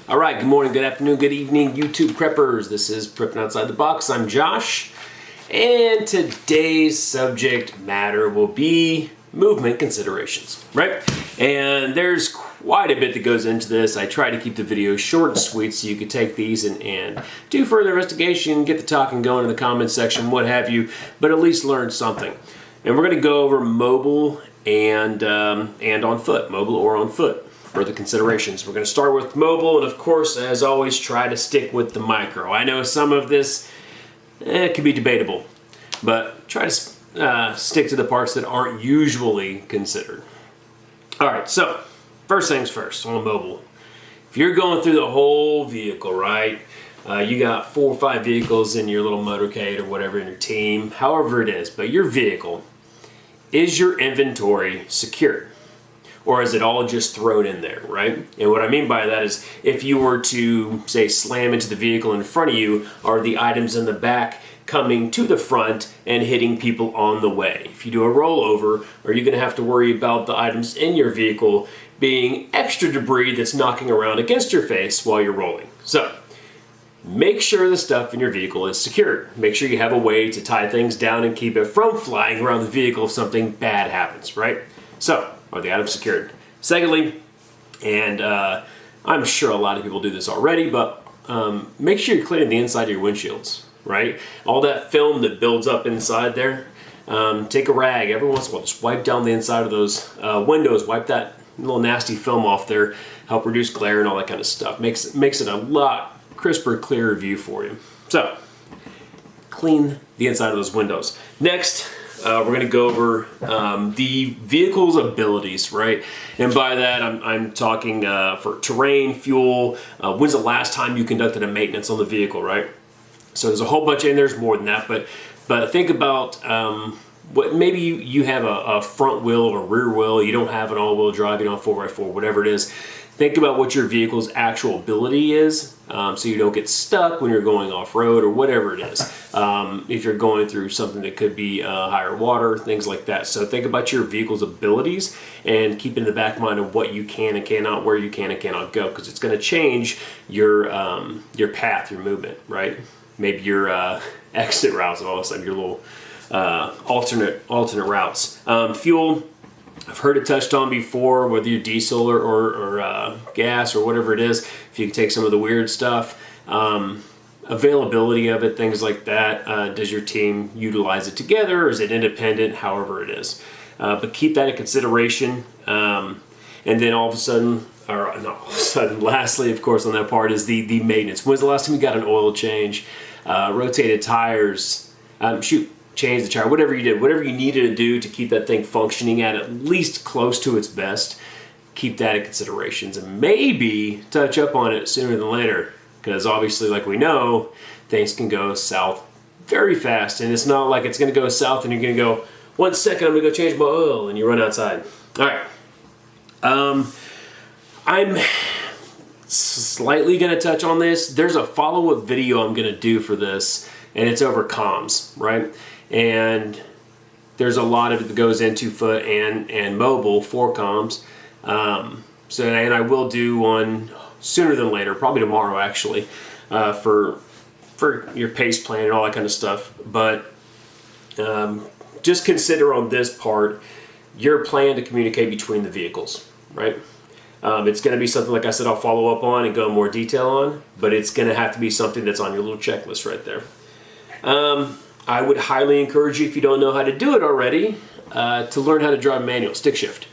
All right, good morning, good afternoon, good evening, YouTube preppers. This is Prepping Outside the Box. I'm Josh, and today's subject matter will be movement considerations, right? And there's quite a bit that goes into this. I try to keep the video short and sweet so you can take these and do further investigation, get the talking going in the comments section, what have you, but at least learn something. And we're going to go over mobile and on foot, mobile or on foot. For the considerations. We're going to start with mobile, and of course, as always, try to stick with the micro. I know some of this can be debatable, but try to stick to the parts that aren't usually considered. All right, so first things first on mobile. If you're going through the whole vehicle, right? You got 4 or 5 vehicles in your little motorcade or whatever in your team, however it is, but your vehicle, is your inventory secured? Or is it all just thrown in there, right? And what I mean by that is if you were to, say, slam into the vehicle in front of you, are the items in the back coming to the front and hitting people on the way? If you do a rollover, are you gonna have to worry about the items in your vehicle being extra debris that's knocking around against your face while you're rolling? So, make sure the stuff in your vehicle is secured. Make sure you have a way to tie things down and keep it from flying around the vehicle if something bad happens, right? So, are the items secured? Secondly, and I'm sure a lot of people do this already, but make sure you're cleaning the inside of your windshields, right? All that film that builds up inside there, take a rag every once in a while, just wipe down the inside of those windows, wipe that little nasty film off there, help reduce glare and all that kind of stuff. Makes it a lot crisper, clearer view for you. So, clean the inside of those windows. Next, we're going to go over the vehicle's abilities, right? And by that, I'm talking for terrain, fuel. When's the last time you conducted a maintenance on the vehicle, right? So there's a whole bunch, and there's more than that, but think about what maybe you have a front wheel or a rear wheel. You don't have an all-wheel drive, you don't have 4x4, whatever it is. Think about what your vehicle's actual ability is, so you don't get stuck when you're going off-road or whatever it is. If you're going through something that could be higher water, things like that. So think about your vehicle's abilities and keep in the back of mind of what you can and cannot, where you can and cannot go, because it's going to change your path, your movement, right? Maybe your exit routes, and all of a sudden your little alternate routes. Fuel. I've heard it touched on before, whether you're diesel or gas or whatever it is, if you can take some of the weird stuff, availability of it, things like that. Does your team utilize it together, or is it independent, however it is? But keep that in consideration. And then all of a sudden, or not all of a sudden, lastly, of course, on that part is the maintenance. When's the last time you got an oil change, rotated tires, change the tire, whatever you did, whatever you needed to do to keep that thing functioning at least close to its best, keep that in considerations and maybe touch up on it sooner than later, because obviously, like we know, things can go south very fast, and it's not like it's going to go south and you're going to go, 1 second, I'm going to go change my oil, and you run outside. All right. I'm slightly going to touch on this. There's a follow-up video I'm going to do for this, and it's over comms, right? And there's a lot of it that goes into foot and mobile for comms. And I will do one sooner than later, probably tomorrow actually, for your pace plan and all that kind of stuff. But just consider on this part your plan to communicate between the vehicles, right? It's going to be something, like I said, I'll follow up on and go in more detail on, but it's going to have to be something that's on your little checklist right there. I would highly encourage you, if you don't know how to do it already, to learn how to drive manual, stick shift.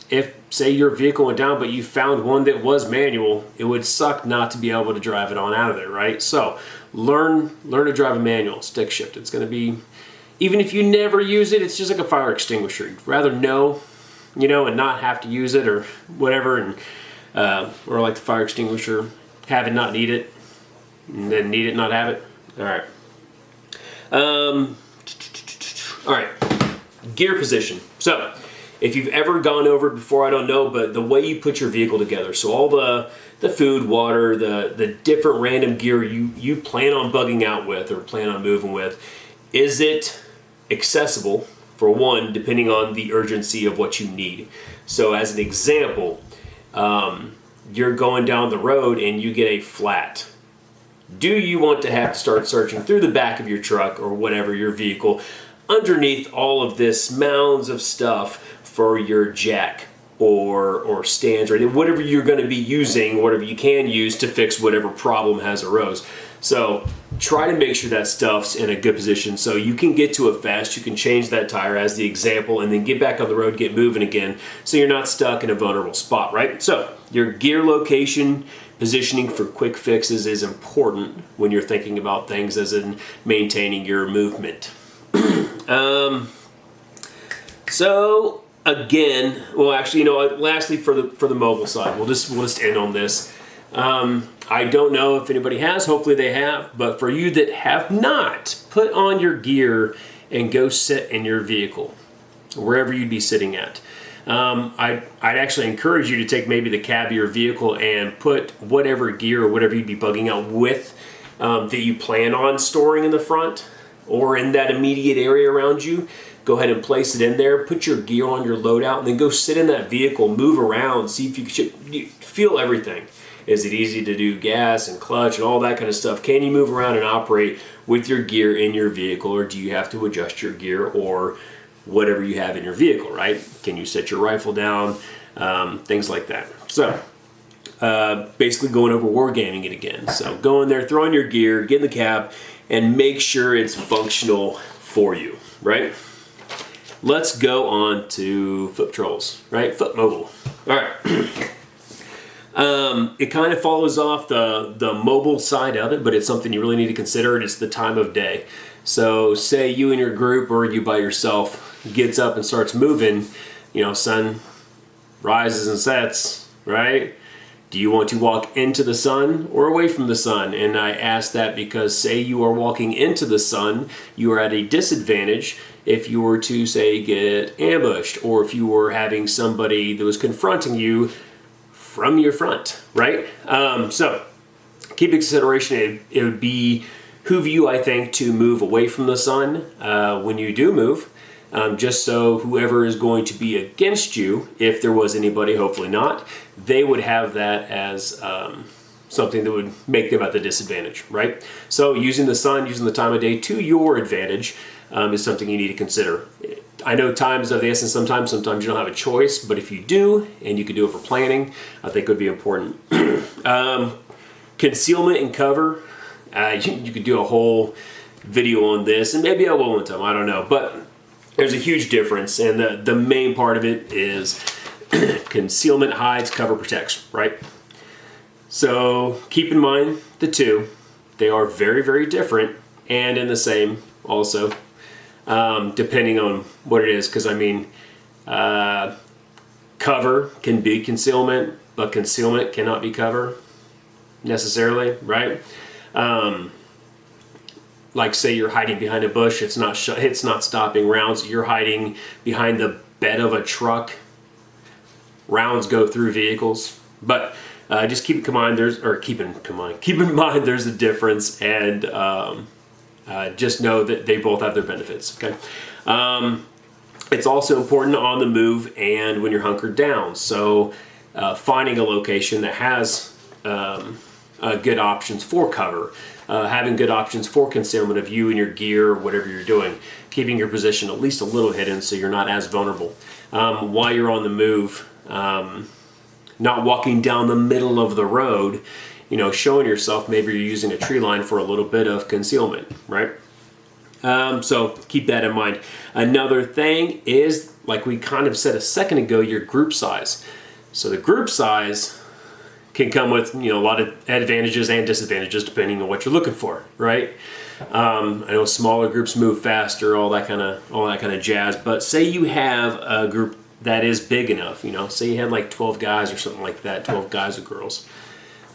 If, say, your vehicle went down, but you found one that was manual, it would suck not to be able to drive it on out of there, right? So learn to drive a manual, stick shift. It's going to be, even if you never use it, it's just like a fire extinguisher. You'd rather know, and not have to use it or whatever, and or like the fire extinguisher, have it, not need it, and then need it, not have it. All right. All right. Gear position. So, if you've ever gone over it before, I don't know, but the way you put your vehicle together, so all the food, water, the different random gear you plan on bugging out with or plan on moving with, is it accessible, for one, depending on the urgency of what you need? So, as an example, you're going down the road and you get a flat. Do you want to have to start searching through the back of your truck or whatever your vehicle underneath all of this mounds of stuff for your jack or stands or whatever you're going to be using, whatever you can use to fix whatever problem has arose? So try to make sure that stuff's in a good position so you can get to it fast. You can change that tire as the example and then get back on the road, get moving again, so you're not stuck in a vulnerable spot, right? So your gear location positioning for quick fixes is important when you're thinking about things as in maintaining your movement. So again, well, actually, you know what? Lastly, for the mobile side, we'll just end on this. I don't know if anybody has. Hopefully they have. But for you that have not, put on your gear and go sit in your vehicle, wherever you'd be sitting at. I'd actually encourage you to take maybe the cab of your vehicle and put whatever gear or whatever you'd be bugging out with that you plan on storing in the front or in that immediate area around you. Go ahead and place it in there, put your gear on your loadout, and then go sit in that vehicle, move around, see if you feel everything. Is it easy to do gas and clutch and all that kind of stuff? Can you move around and operate with your gear in your vehicle, or do you have to adjust your gear or whatever you have in your vehicle, right? Can you set your rifle down? Things like that. So basically going over wargaming it again. So go in there, throw on your gear, get in the cab, and make sure it's functional for you, right? Let's go on to foot patrols, right? Foot mobile. All right. It kind of follows off the mobile side of it, but it's something you really need to consider. It's the time of day. So say you and your group or you by yourself gets up and starts moving, sun rises and sets, right? Do you want to walk into the sun or away from the sun? And I ask that because say you are walking into the sun, you are at a disadvantage if you were to, say, get ambushed, or if you were having somebody that was confronting you from your front, right? So keep in consideration, it would behoove you, I think, to move away from the sun when you do move, just so whoever is going to be against you, if there was anybody, hopefully not, they would have that as something that would make them at the disadvantage, right? So using the sun, using the time of day to your advantage is something you need to consider. I know times of the essence sometimes you don't have a choice, but if you do, and you can do it for planning, I think it would be important. Concealment and cover, you could do a whole video on this, and maybe I will one time, I don't know, but there's a huge difference, and the main part of it is concealment hides, cover protects, right? So keep in mind the two. They are very, very different and in the same also, depending on what it is, because I mean, cover can be concealment, but concealment cannot be cover necessarily, right? Like say you're hiding behind a bush, it's not stopping rounds. You're hiding behind the bed of a truck, rounds go through vehicles. But just keep in mind there's a difference, and just know that they both have their benefits. Okay. It's also important on the move and when you're hunkered down. So finding a location that has good options for cover, having good options for concealment of you and your gear, whatever you're doing, keeping your position at least a little hidden so you're not as vulnerable. While you're on the move, not walking down the middle of the road, showing yourself, maybe you're using a tree line for a little bit of concealment, right? So keep that in mind. Another thing is, like we kind of said a second ago, your group size. So the group size can come with a lot of advantages and disadvantages depending on what you're looking for, right? I know smaller groups move faster, all that kind of jazz. But say you have a group that is big enough, say you had like 12 guys or something like that, 12 guys or girls.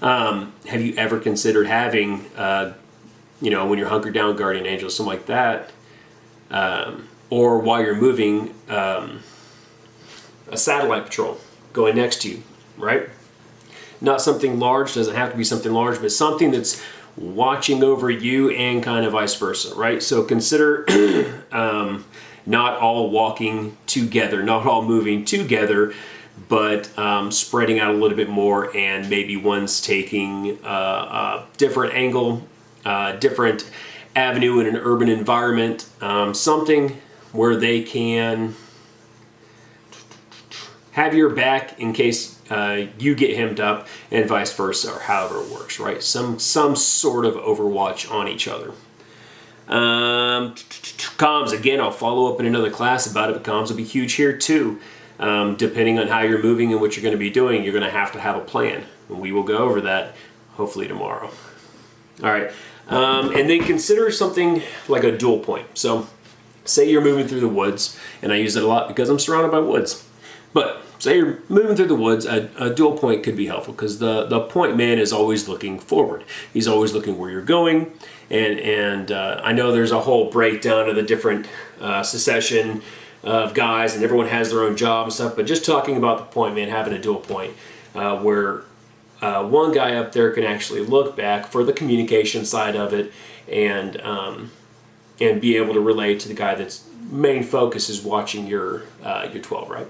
Have you ever considered having, when you're hunkered down, guardian angels, something like that, or while you're moving, a satellite patrol going next to you, right? Not something large, doesn't have to be something large, but something that's watching over you and kind of vice versa, right? So consider not all walking together, not all moving together, but spreading out a little bit more, and maybe one's taking a different angle, different avenue in an urban environment, something where they can have your back in case you get hemmed up, and vice versa, or however it works, right? Some sort of overwatch on each other. Comms, again, I'll follow up in another class about it, but comms will be huge here too. Depending on how you're moving and what you're going to be doing, you're going to have a plan. And we will go over that hopefully tomorrow. All right. And then consider something like a dual point. So say you're moving through the woods, and I use it a lot because I'm surrounded by woods. But say you're moving through the woods, a dual point could be helpful because the point man is always looking forward. He's always looking where you're going. And I know there's a whole breakdown of the different succession of guys, and everyone has their own job and stuff. But just talking about the point man having a dual point, where one guy up there can actually look back for the communication side of it, and be able to relate to the guy that's main focus is watching your 12, right?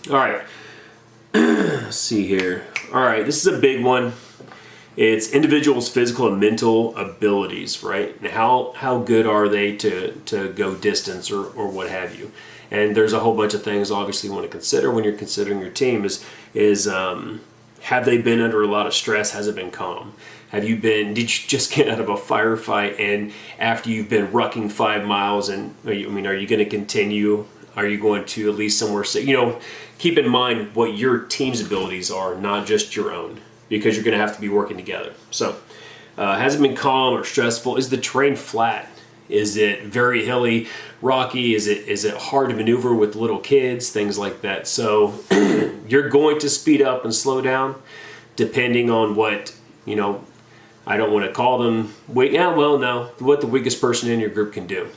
All right. Let's see here. All right, this is a big one. It's individuals' physical and mental abilities, right? And how good are they to go distance or what have you? And there's a whole bunch of things obviously you want to consider when you're considering your team is have they been under a lot of stress? Has it been calm? Did you just get out of a firefight, and after you've been rucking 5 miles, and are you going to continue? Are you going to at least somewhere safe? Keep in mind what your team's abilities are, not just your own, because you're going to have to be working together. So, has it been calm or stressful? Is the terrain flat? Is it very hilly, rocky? Is it hard to maneuver with little kids? Things like that. So, you're going to speed up and slow down depending on what, I don't want to call them what the weakest person in your group can do.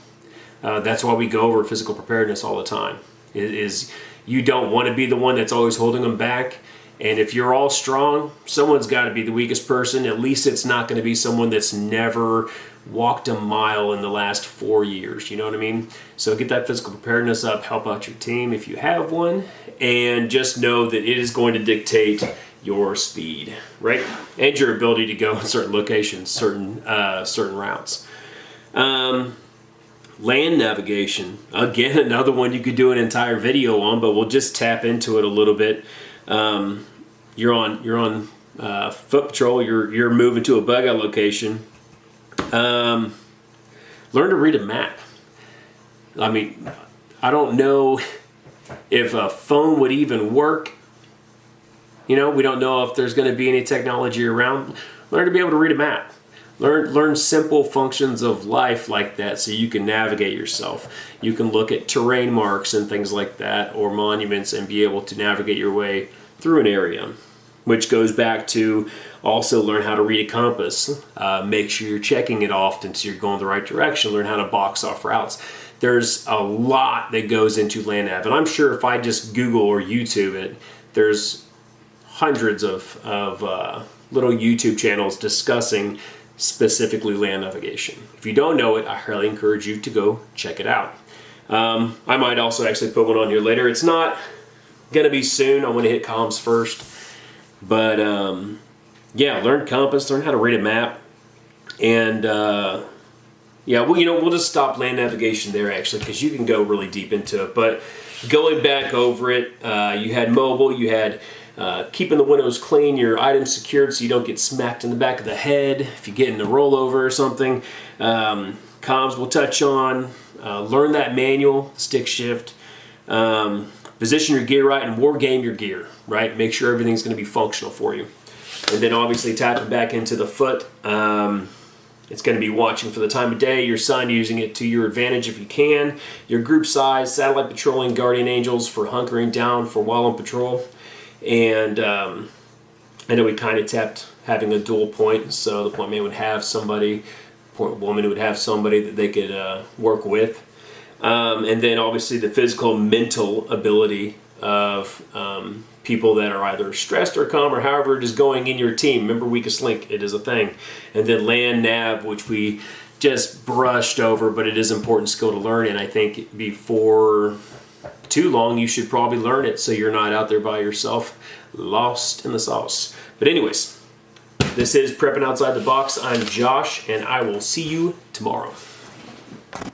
That's why we go over physical preparedness all the time. Is you don't want to be the one that's always holding them back. And if you're all strong, someone's got to be the weakest person. At least it's not going to be someone that's never walked a mile in the last 4 years. You know what I mean? So get that physical preparedness up, help out your team if you have one, and just know that it is going to dictate your speed, right? And your ability to go in certain locations, certain routes. Land navigation, again, another one you could do an entire video on, but we'll just tap into it a little bit. You're on foot patrol. You're moving to a bug out location. Learn to read a map. I don't know if a phone would even work. We don't know if there's going to be any technology around. Learn to be able to read a map. Learn simple functions of life like that so you can navigate yourself. You can look at terrain marks and things like that, or monuments, and be able to navigate your way through an area, which goes back to also learn how to read a compass. Make sure you're checking it often so you're going the right direction. Learn how to box off routes. There's a lot that goes into land nav, and I'm sure if I just Google or YouTube it, there's hundreds of little YouTube channels discussing specifically land navigation. If you don't know it, I highly encourage you to go check it out. I might also actually put one on here later. It's not gonna be soon. I want to hit comms first, but learn compass, learn how to read a map, and we'll just stop land navigation there actually, because you can go really deep into it. But going back over it, you had mobile, you had keeping the windows clean, your items secured so you don't get smacked in the back of the head if you get in a rollover or something. Comms we'll touch on. Learn that manual, stick shift. Position your gear right, and war game your gear, right? Make sure everything's going to be functional for you. And then obviously tapping back into the foot. It's going to be watching for the time of day, your sun, using it to your advantage if you can. Your group size, satellite patrolling, guardian angels for hunkering down for while on patrol. And I know we kind of tapped having a dual point, so the point man would have somebody, point woman would have somebody that they could work with. And then obviously the physical mental ability of people that are either stressed or calm, or however it is going in your team. Remember, weakest link, it is a thing. And then land nav, which we just brushed over, but it is an important skill to learn. And I think before too long, you should probably learn it so you're not out there by yourself, lost in the sauce. But anyways, this is Prepping Outside the Box. I'm Josh, and I will see you tomorrow.